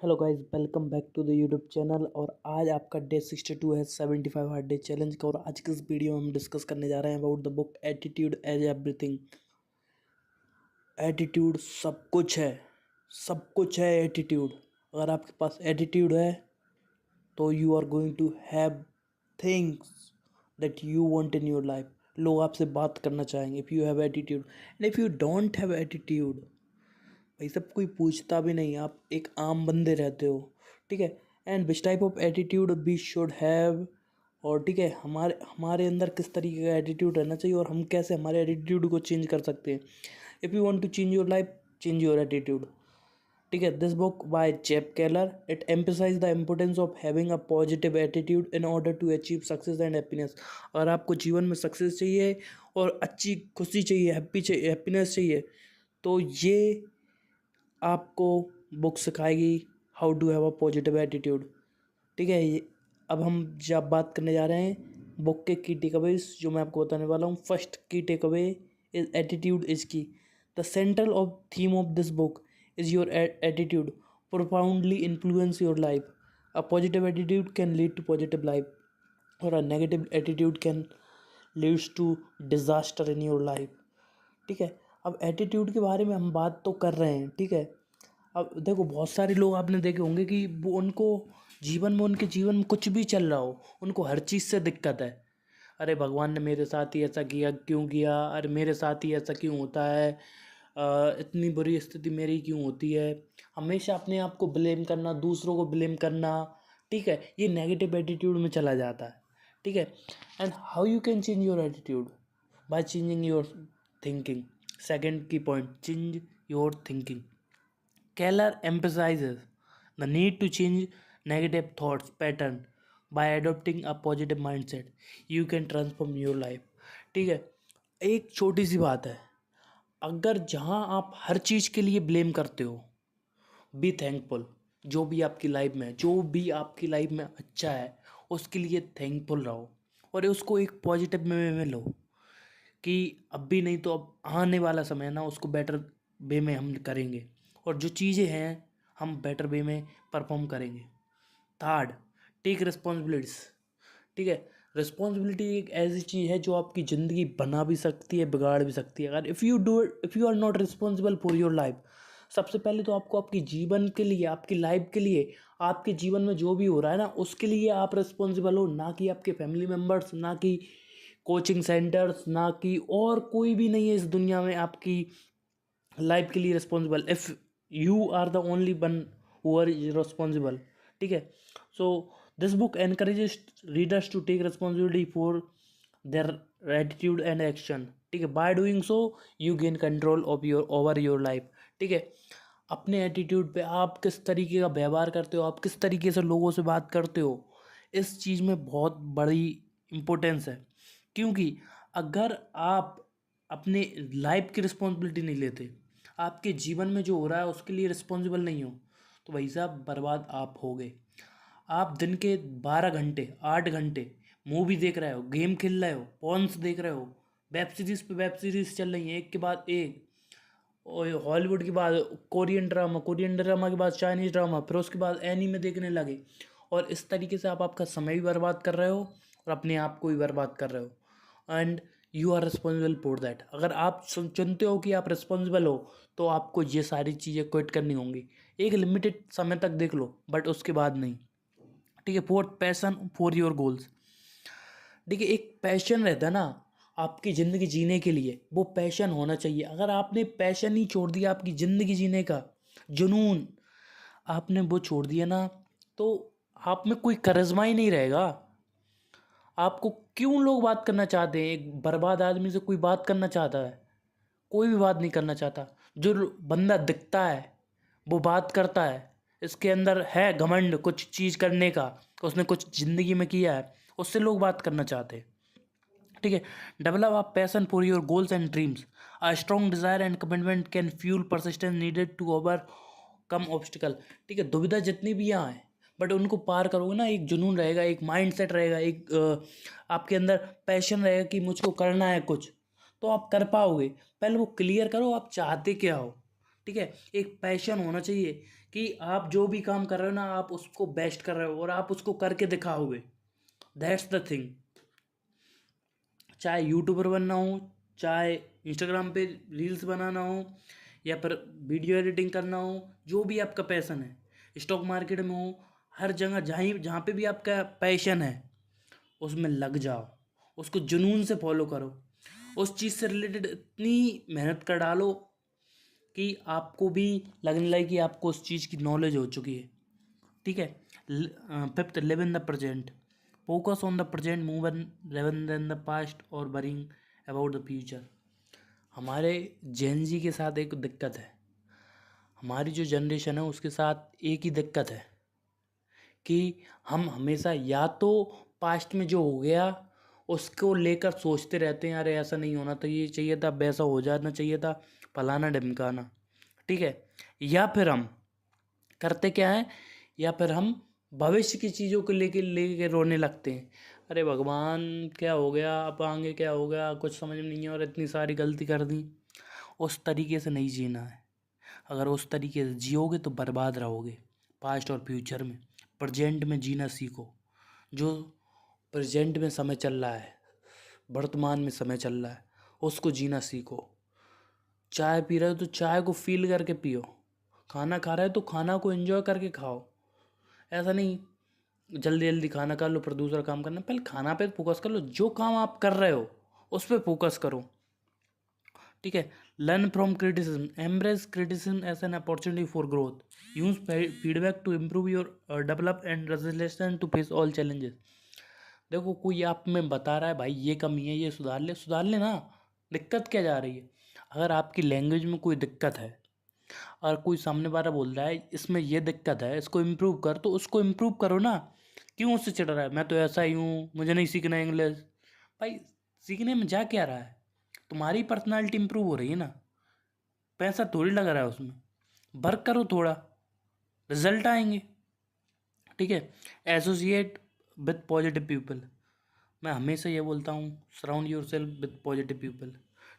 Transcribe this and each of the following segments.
Hello guys, welcome back to the YouTube channel. और आज आपका डे 62 है 75 हार्ड डे चैलेंज का। और आज की इस वीडियो में हम डिस्कस करने जा रहे हैं about the book attitude is everything. Attitude सब कुछ है, सब कुछ है एटीट्यूड। अगर आपके पास एटीट्यूड है तो you are going to have things that you want in your life. लोग आपसे बात करना चाहेंगे if you have attitude. And if you don't have attitude, भाई सब कोई पूछता भी नहीं, आप एक आम बंदे रहते हो, ठीक है। And which type of attitude we should have, और ठीक है हमारे हमारे अंदर किस तरीके का एटीट्यूड रहना चाहिए और हम कैसे हमारे एटीट्यूड को चेंज कर सकते हैं। If you want to change your life, change your attitude, ठीक है। This book by Jeff Keller, it emphasize the importance of having a positive attitude in order to achieve success and happiness. अगर आपको जीवन में success चाहिए और अच्छी खुशी चाहिए, हैप्पीनेस चाहिए, तो ये आपको बुक सिखाएगी how to have a positive attitude, ठीक है। ये अब हम जब बात करने जा रहे हैं बुक के की टेकअवेज जो मैं आपको बताने वाला हूँ। First key takeaway is attitude is key. The central of theme of this book is your attitude profoundly influence your life. A positive attitude can lead to positive life और a negative attitude can leads to disaster in your life, ठीक है। अब attitude के बारे में हम बात तो कर रहे हैं, ठीक है। अब देखो बहुत सारे लोग आपने देखे होंगे कि वो उनके जीवन में कुछ भी चल रहा हो, उनको हर चीज़ से दिक्कत है। अरे भगवान ने मेरे साथ ही ऐसा किया, क्यों किया? अरे मेरे साथ ही ऐसा क्यों होता है? इतनी बुरी स्थिति मेरी क्यों होती है? हमेशा अपने आप को ब्लेम करना, दूसरों को ब्लेम करना, ठीक है, ये नेगेटिव एटीट्यूड में चला जाता है, ठीक है। And how you can change your attitude? By changing your thinking. Second key point, change your thinking. Keller emphasizes the need to change negative thoughts pattern by adopting a positive mindset. You can transform your life. ठीक है, एक छोटी सी बात है। अगर जहाँ आप हर चीज़ के लिए ब्लेम करते हो, बी थैंकफुल। जो भी आपकी लाइफ में अच्छा है उसके लिए थैंकफुल रहो और उसको एक पॉजिटिव वे में लो कि अब भी नहीं तो अब आने वाला समय है ना, उसको बेटर वे में हम करेंगे और जो चीज़ें हैं हम बेटर वे में परफॉर्म करेंगे। थर्ड, टेक रिस्पॉन्सिबिलिटीज, ठीक है। रिस्पॉन्सिबिलिटी एक ऐसी चीज़ है जो आपकी ज़िंदगी बना भी सकती है, बिगाड़ भी सकती है। अगर if you are not responsible for your life, सबसे पहले तो आपको आपकी जीवन के लिए, आपकी लाइफ के लिए, आपके जीवन में जो भी हो रहा है ना उसके लिए आप रिस्पॉन्सिबल हो, ना कि आपके फैमिली मेम्बर्स, ना कि कोचिंग सेंटर्स, ना कि और कोई भी नहीं है इस दुनिया में आपकी लाइफ के लिए responsible. If you are the only one who are responsible, ठीक है। So this book encourages readers to take responsibility for their attitude and action, ठीक है। By doing so you gain control of your over your life, ठीक है। अपने attitude पे आप किस तरीके का व्यवहार करते हो, आप किस तरीके से लोगों से बात करते हो, इस चीज़ में बहुत बड़ी इम्पोर्टेंस है। क्योंकि अगर आप अपने लाइफ की रिस्पॉन्सिबिलिटी नहीं लेते, आपके जीवन में जो हो रहा है उसके लिए रिस्पॉन्सिबल नहीं हो, तो भाई साहब बर्बाद आप हो गए। आप दिन के 12 घंटे 8 घंटे मूवी देख रहे हो, गेम खेल रहे हो, पॉन्स देख रहे हो, वेब सीरीज़ पे वेब सीरीज़ चल रही हैं एक के बाद एक, और हॉलीवुड के बाद कोरियन ड्रामा के बाद चाइनीज़ ड्रामा, फिर उसके बाद एनीमे देखने लगे। और इस तरीके से आप आपका समय भी बर्बाद कर रहे हो और अपने आप को भी बर्बाद कर रहे हो। And you are responsible for that. अगर आप चुनते हो कि आप रिस्पॉन्सिबल हो तो आपको ये सारी चीज़ें क्विट करनी होंगी। एक लिमिटेड समय तक देख लो बट उसके बाद नहीं, ठीक है। Fourth, passion for your goals. देखिए एक पैशन रहता है ना आपकी ज़िंदगी जीने के लिए, वो पैशन होना चाहिए। अगर आपने पैशन ही छोड़ दिया, आपकी ज़िंदगी जीने का जुनून आपने वो छोड़ दिया ना, तो आप में कोई करिश्मा ही नहीं रहेगा। आपको क्यों लोग बात करना चाहते हैं? एक बर्बाद आदमी से कोई बात करना चाहता है? कोई भी बात नहीं करना चाहता। जो बंदा दिखता है वो बात करता है, इसके अंदर है घमंड कुछ चीज़ करने का, उसने कुछ ज़िंदगी में किया है, उससे लोग बात करना चाहते हैं, ठीक है। Develop a passion for your goals and dreams. A strong desire and commitment can fuel persistence needed to overcome obstacle, ठीक है। दुविधा जितनी भी यहाँ है बट उनको पार करोगे ना, एक जुनून रहेगा, एक माइंडसेट रहेगा, एक आपके अंदर पैशन रहेगा कि मुझको करना है कुछ, तो आप कर पाओगे। पहले वो क्लियर करो आप चाहते क्या हो, ठीक है। एक पैशन होना चाहिए कि आप जो भी काम कर रहे हो ना, आप उसको बेस्ट कर रहे हो और आप उसको करके दिखाओगे। That's the thing. चाहे यूट्यूबर बनना हो, चाहे इंस्टाग्राम पे रील्स बनाना हो, या फिर वीडियो एडिटिंग करना हो, जो भी आपका पैसन है, स्टॉक मार्केट में हो, हर जगह जहाँ पे भी आपका पैशन है उसमें लग जाओ, उसको जुनून से फॉलो करो, उस चीज़ से रिलेटेड इतनी मेहनत कर डालो कि आपको भी लगने लगे कि आपको उस चीज़ की नॉलेज हो चुकी है। ठीक है। Fifth, live in the present, focus on the present move rather than the past और वरिंग अबाउट द फ्यूचर। हमारे जेन जी के साथ एक दिक्कत है, हमारी जो जनरेशन है उसके साथ एक ही दिक्कत है कि हम हमेशा या तो पास्ट में जो हो गया उसको लेकर सोचते रहते हैं, अरे ऐसा नहीं होना था, ये चाहिए था, वैसा हो जाना चाहिए था, फलाना ढिमकाना। ठीक है। या फिर हम करते क्या है, या फिर हम भविष्य की चीज़ों को लेके लेके रोने लगते हैं, अरे भगवान क्या हो गया, अब आगे क्या हो गया, कुछ समझ में नहीं है और इतनी सारी गलती कर दी। उस तरीके से नहीं जीना है। अगर उस तरीके से जियोगे तो बर्बाद रहोगे पास्ट और फ्यूचर में। प्रेजेंट में जीना सीखो। जो प्रेजेंट में समय चल रहा है, वर्तमान में समय चल रहा है, उसको जीना सीखो। चाय पी रहे हो तो चाय को फील करके पियो, खाना खा रहे हो तो खाना को एंजॉय करके खाओ। ऐसा नहीं जल्दी जल्दी खाना खा लो फिर दूसरा काम करना, पहले खाना पे फोकस कर लो, जो काम आप कर रहे हो उस पर फोकस करो। ठीक है। Learn from criticism, embrace criticism as an opportunity for growth, use feedback to improve your develop and resilience to face all challenges. देखो कोई आप में बता रहा है भाई ये कमी है, ये सुधार ले ना, दिक्कत क्या जा रही है। अगर आपकी लैंग्वेज में कोई दिक्कत है और कोई सामने वाला बोल रहा है इसमें ये दिक्कत है, इसको इम्प्रूव कर, तो उसको इम्प्रूव करो ना। क्यों उससे चिढ़ रहा है, मैं तो ऐसा ही हूँ, मुझे नहीं सीखना इंग्लिश। भाई सीखने में जा क्या रहा है, तुम्हारी पर्सनालिटी इम्प्रूव हो रही है ना, पैसा थोड़ी लग रहा है उसमें। वर्क करो थोड़ा, रिजल्ट आएंगे। ठीक है। एसोसिएट विद पॉजिटिव पीपल, मैं हमेशा ये बोलता हूँ, surround your self with positive people.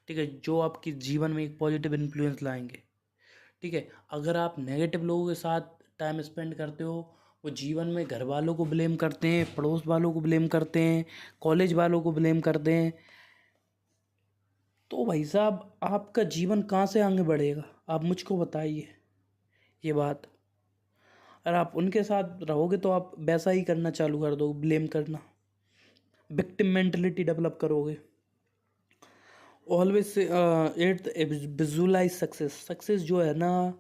ठीक है, जो आपके जीवन में एक पॉजिटिव इन्फ्लुएंस लाएंगे। ठीक है। अगर आप नेगेटिव लोगों के साथ टाइम स्पेंड करते हो, वो जीवन में घर वालों को ब्लेम करते हैं, पड़ोस वालों को ब्लेम करते हैं, कॉलेज वालों को ब्लेम करते हैं, तो भाई साहब आपका जीवन कहाँ से आगे बढ़ेगा, आप मुझको बताइए ये बात। अगर आप उनके साथ रहोगे तो आप वैसा ही करना चालू कर दो, ब्लेम करना, विक्टिम मेंटलिटी डेवलप करोगे। Always at visualize success, success जो है ना,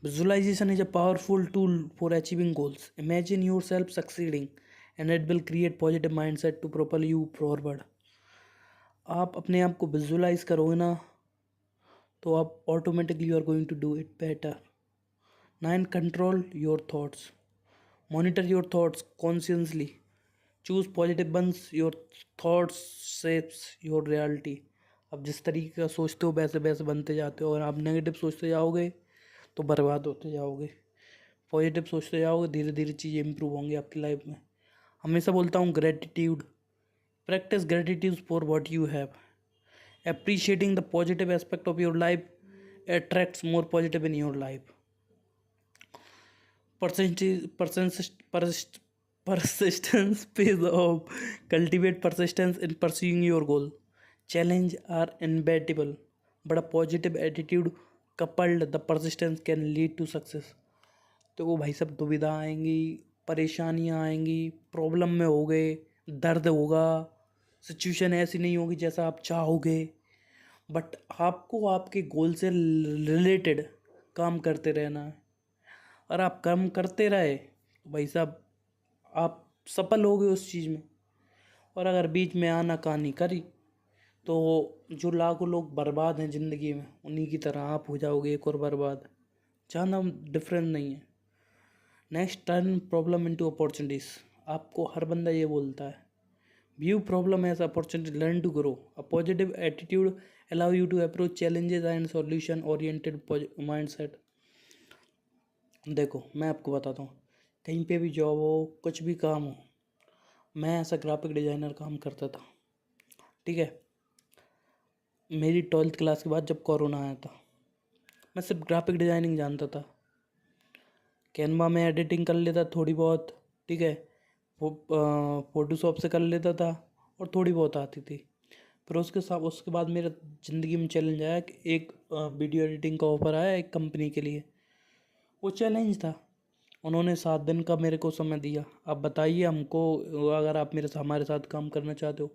visualization is a powerful tool for achieving goals. Imagine yourself succeeding and it will create positive mindset to propel you forward. आप अपने आप को विजुअलाइज करोगे ना तो आप automatically you are going to do it better. 9, control your thoughts, monitor your thoughts consciously, choose positive ones, your thoughts shapes your reality. अब जिस तरीके का सोचते हो वैसे वैसे बनते जाते हो, और आप नेगेटिव सोचते जाओगे तो बर्बाद होते जाओगे। पॉजिटिव सोचते जाओगे, धीरे धीरे चीज़ें इंप्रूव होंगी आपकी लाइफ में। हमेशा बोलता हूँ gratitude, practice gratitude for what you have, appreciating the positive aspect of your life attracts more positive in your life. Persistence pays off. Cultivate persistence in pursuing your goal. Challenge are inevitable, but a positive attitude coupled the persistence can lead to success. तो वो भाई सब दुविधा आएंगी, परेशानियाँ आएंगी, problem में हो गए, दर्द होगा, सिचुएशन ऐसी नहीं होगी जैसा आप चाहोगे, बट आपको आपके गोल से रिलेटेड काम करते रहना है। और आप काम करते रहे तो भाई साहब आप सफल हो गए उस चीज़ में। और अगर बीच में आनाकानी करी तो जो लाखों लोग बर्बाद हैं ज़िंदगी में, उन्हीं की तरह आप हो जाओगे एक और बर्बाद। ज़्यादा डिफरेंस नहीं है। Next, turn problem into opportunities, आपको हर बंदा ये बोलता है। View problem as opportunity, learn to grow, a positive attitude allow you to approach challenges and solution oriented mindset. देखो मैं आपको बताता हूँ, कहीं पे भी जॉब हो, कुछ भी काम हो, मैं ऐसा ग्राफिक डिज़ाइनर काम करता था। ठीक है। मेरी 12th क्लास के बाद जब कोरोना आया था, मैं सिर्फ ग्राफिक डिज़ाइनिंग जानता था। कैनवा में एडिटिंग कर लेता थोड़ी बहुत, ठीक है, फोटोशॉप से कर लेता था और थोड़ी बहुत आती थी। फिर उसके बाद मेरा ज़िंदगी में चैलेंज आया कि एक वीडियो एडिटिंग का ऑफ़र आया एक कंपनी के लिए। वो चैलेंज था, उन्होंने 7 दिन का मेरे को समय दिया। आप बताइए हमको, अगर आप हमारे साथ काम करना चाहते हो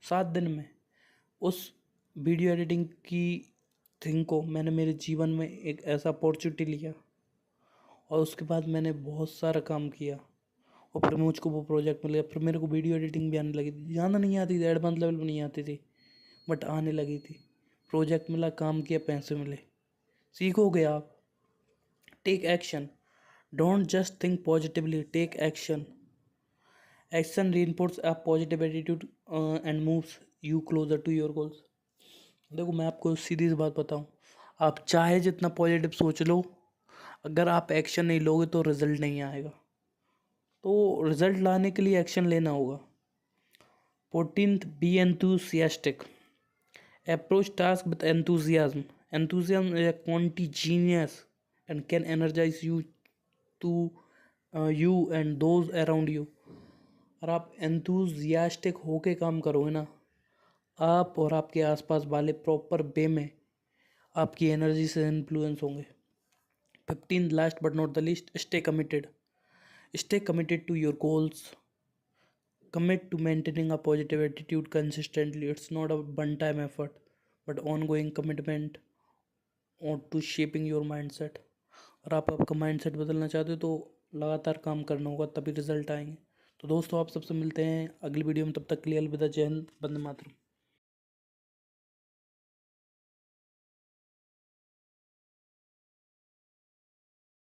7 दिन में उस वीडियो एडिटिंग की थिंग को मैंने मेरे जीवन में एक ऐसा अपॉर्चुनिटी लिया और उसके बाद मैंने बहुत सारा काम किया और फिर मुझको वो प्रोजेक्ट मिल गया। फिर मेरे को वीडियो एडिटिंग भी आने लगी थी, ज़्यादा नहीं आती थी, एडवांस लेवल में नहीं आती थी, बट आने लगी थी। प्रोजेक्ट मिला, काम किया, पैसे मिले। सीखोगे आप। Take action, don't just think positively, take action. Action reinforce a positive attitude and moves you closer to your goals। देखो मैं आपको सीधी सी बात बताऊं, आप चाहे जितना पॉजिटिव सोच लो, अगर आप एक्शन नहीं लोगे तो रिजल्ट नहीं आएगा। तो रिजल्ट लाने के लिए एक्शन लेना होगा। 14th, be enthusiastic, approach task with enthusiasm। enthusiasm is a contagious and can energize you and those around you। और आप एंथुजियास्टिक होके काम करोगे ना, आप और आपके आसपास वाले प्रॉपर वे में आपकी एनर्जी से इन्फ्लुएंस होंगे। 15 last but not the least, stay committed. Stay committed to your goals. Commit to maintaining a positive attitude consistently। It's not a one-time effort, but ongoing commitment or to shaping your mindset। और आप आपका mindset बदलना चाहते हो तो लगातार काम करना होगा, तभी रिजल्ट आएंगे। तो दोस्तों आप सबसे मिलते हैं अगली वीडियो में, तब तक के लिए अलविदा, जय हिंद, वंदे मातरम।